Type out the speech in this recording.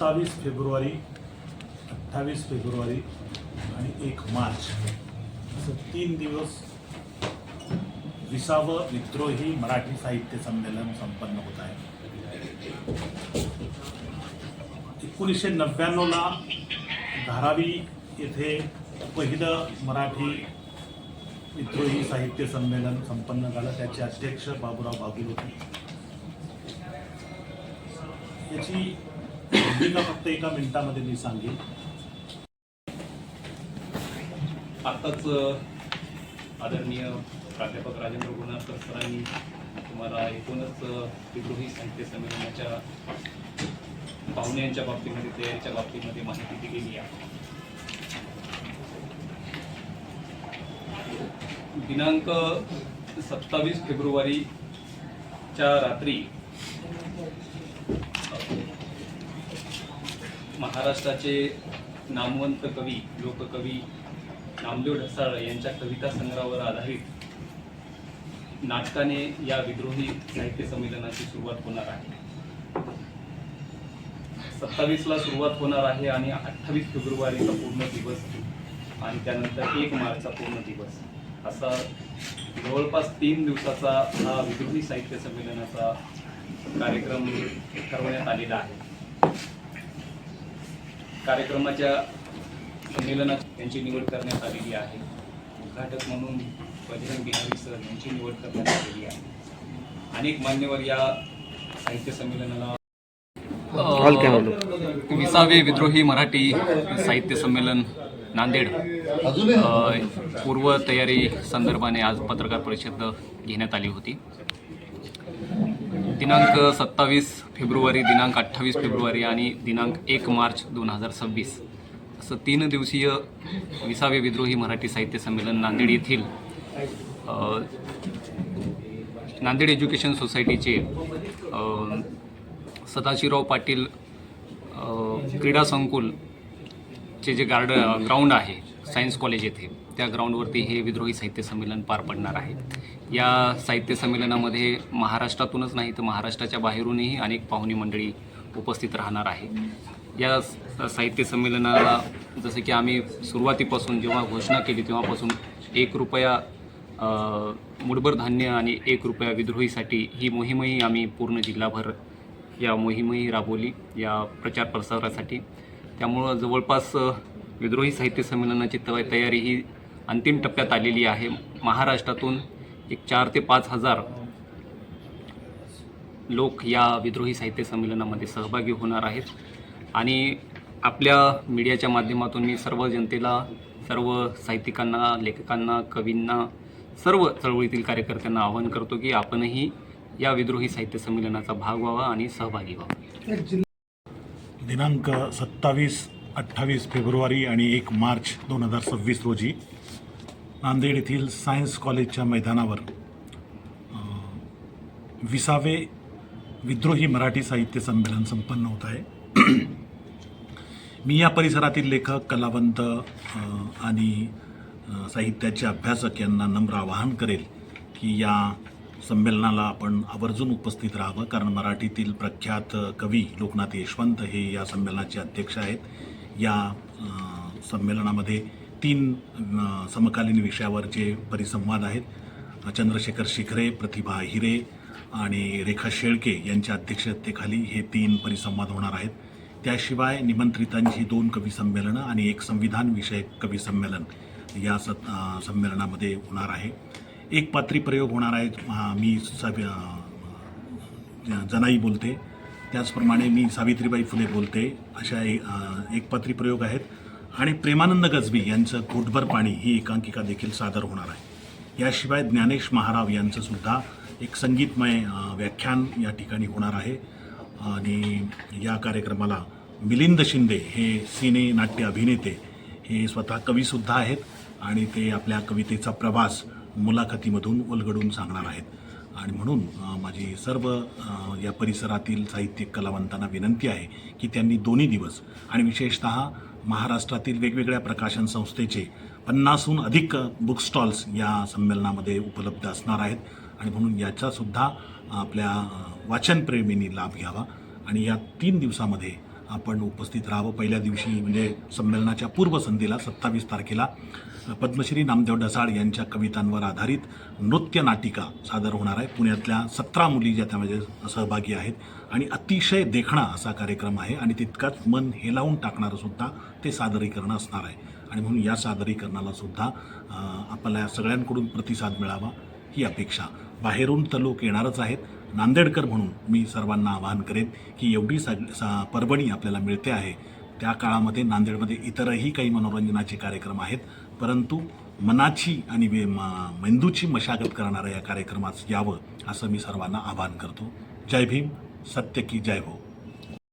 27 February, 28 February आणि 1 मार्च असं 3 दिवस 20वे विद्रोही मराठी साहित्य संमेलन संपन्न होत आहे। 1999ला धारावी येथे पहिलं मराठी विद्रोही साहित्य संमेलन संपन्न झालं। त्याचे अध्यक्ष बाबूराव बागुल होते। याची भूमिका फक्त एका मिनिटामध्ये मी सांगेन। आताच आदरणीय प्राध्यापक राजेंद्र गुणकर सरांनी तुम्हाला एकूणच विद्रोही साहित्य संमेलनाच्या पाहुण्यांच्या बाबतीमध्ये तयारीच्या बाबतीमध्ये माहिती दिलेली आहे। दिनांक 27 फेब्रुवारीच्या रात्री महाराष्ट्राचे नामवंत कवी लोककवी नामदेव ढसाळ यांच्या कविता संग्रहावर आधारित नाटकाने या विद्रोही साहित्य संमेलनाची सुरुवात होणार आहे। 27ला सुरुवात होणार आहे आणि 28 फेब्रुवारीचा पूर्ण दिवस आणि त्यानंतर 1 मार्चचा पूर्ण दिवस असा जवळपास 3 दिवसाचा हा विद्रोही साहित्य संमेलनाचा कार्यक्रम ठरवण्यात आलेला आहे। कार्यक्रमाच्या संमेलनात यांची निवड करण्यात आलेली आहे। उद्घाटक म्हणून बजरंग बिहारी सर यांची निवड करण्यात आलेली आहे। अनेक मान्यवर या साहित्य संमेलनाला 20वे विद्रोही मराठी साहित्य संमेलन नांदेड पूर्व तयारी संदर्भाने आज पत्रकार परिषद घेण्यात आली होती। दिनांक 27 फेब्रुवारी, दिनांक 28 फेब्रुवारी आणि दिनांक 1 मार्च 2026 असं 3 दिवसीय 20वे विद्रोही मराठी साहित्य संमेलन नांदेड येथील नांदेड एज्युकेशन सोसायटीचे सदाशिवराव पाटील क्रीडा संकुलचे जे ग्राउंड आहे सायन्स कॉलेज येथे, त्या ग्राउंडवरती हे विद्रोही साहित्य संमेलन पार पडणार आहे। या साहित्य संमेलनामध्ये महाराष्ट्रातूनच नाही तर महाराष्ट्राच्या बाहेरूनही अनेक पाहुणी मंडळी उपस्थित राहणार आहे। या साहित्य संमेलनाला जसं की आम्ही सुरुवातीपासून जेव्हा घोषणा केली तेव्हापासून 1 रुपया मुठभर धान्य आणि 1 रुपया विद्रोहीसाठी ही मोहीमही आम्ही पूर्ण जिल्हाभर या मोहीमही राबवली या प्रचार प्रसारासाठी। त्यामुळं जवळपास विद्रोही साहित्य संमेलनाची तयारी ही अंतिम टप्प्यात आलेली आहे। महाराष्ट्रातून एक 4 ते 5 हजार लोक या विद्रोही साहित्य संमेलनामध्ये सहभागी होणार आहेत आणि आपल्या मीडियाच्या माध्यमातून मी सर्व जनतेला, सर्व साहित्यिकांना, लेखकांना, कवींना, सर्व चळवळीतील कार्यकर्त्यांना आवाहन करतो की आपणही या विद्रोही साहित्य संमेलनाचा भाग व्हावा आणि सहभागी व्हावा। दिनांक 27, 28 फेब्रुवारी आणि 1 मार्च 2026 रोजी नांदेड येथील सायन्स कॉलेजच्या मैदानावर 20वे विद्रोही मराठी साहित्य संमेलन संपन्न होत आहे। मी या परिसरातील लेखक, कलावंत आणि साहित्याचे अभ्यासक यांना नम्र आवाहन करेल की या संमेलनाला आपण आवर्जून उपस्थित राहावं, कारण मराठीतील प्रख्यात कवी लोकनाथ यशवंत हे या संमेलनाचे अध्यक्ष आहेत। या संमेलनामध्ये 3 समकालीन विषयावर जे परिसंवाद आहेत, चंद्रशेखर शिखरे, प्रतिभा हिरे आणि रेखा शेळके यांच्या अध्यक्षतेखाली हे 3 परिसंवाद होणार आहेत। त्याशिवाय निमंत्रितांची 2 कवी संमेलनं आणि 1 संविधान विषयक कवी संमेलन या संमेलनामध्ये होणार आहे। 1 पात्री प्रयोग होणार आहे। मी जनाई बोलते, त्याचप्रमाणे मी सावित्रीबाई फुले बोलते, अशा 1 पात्री प्रयोग आहेत आणि प्रेमानंद गजबी यांचं घोटभर पाणी ही एकांकिका देखील सादर होणार आहे। याशिवाय ज्ञानेश महाराव यांचं सुद्धा एक संगीतमय व्याख्यान या ठिकाणी होणार आहे आणि या कार्यक्रमाला मिलिंद शिंदे हे सिने नाट्य अभिनेते हे स्वतः कवीसुद्धा आहेत आणि ते आपल्या कवितेचा प्रवास मुलाखतीमधून उलगडून सांगणार आहेत। आणि म्हणून माझी सर्व या परिसरातील साहित्यिक कलावंतांना विनंती आहे की त्यांनी 2 दिवस आणि विशेषतः महाराष्ट्रातील वेगवेगळ्या प्रकाशन संस्थेचे 50हून अधिक बुक स्टॉल्स या संमेलनामध्ये उपलब्ध असणार आहेत आणि म्हणून याचासुद्धा आपल्या वाचनप्रेमींनी लाभ घ्यावा आणि या 3 दिवसामध्ये आपण उपस्थित राहावं. पहिल्या दिवशी म्हणजे संमेलनाच्या पूर्वसंध्येला 27 तारखेला पद्मश्री नामदेव ढसाळ यांच्या कवितांवर आधारित नृत्य नाटिका सादर होणार आहे. पुण्यातल्या 17 मुली ज्या त्यामध्ये सहभागी आहेत आणि अतिशय देखणा असा कार्यक्रम आहे आणि तितकाच मन हेलावून टाकणारं सुद्धा ते सादरीकरण असणार आहे. आणि म्हणून या सादरीकरणाला सुद्धा आपल्याला सगळ्यांकडून प्रतिसाद मिळावा ही अपेक्षा. बाहेरून तर लोक येणारच आहेत. नांदेडकर म्हणून मी सर्वांना आवाहन करेन की एवढी परभणी आपल्याला मिळते आहे, त्या काळामध्ये नांदेडमध्ये इतरही काही मनोरंजनाचे कार्यक्रम आहेत, परंतु मनाची आणि मेंदूची मशागत करणाऱ्या या कार्यक्रमात यावं असं मी सर्वांना आवाहन करतो. जय भीम, सत्य की जय हो.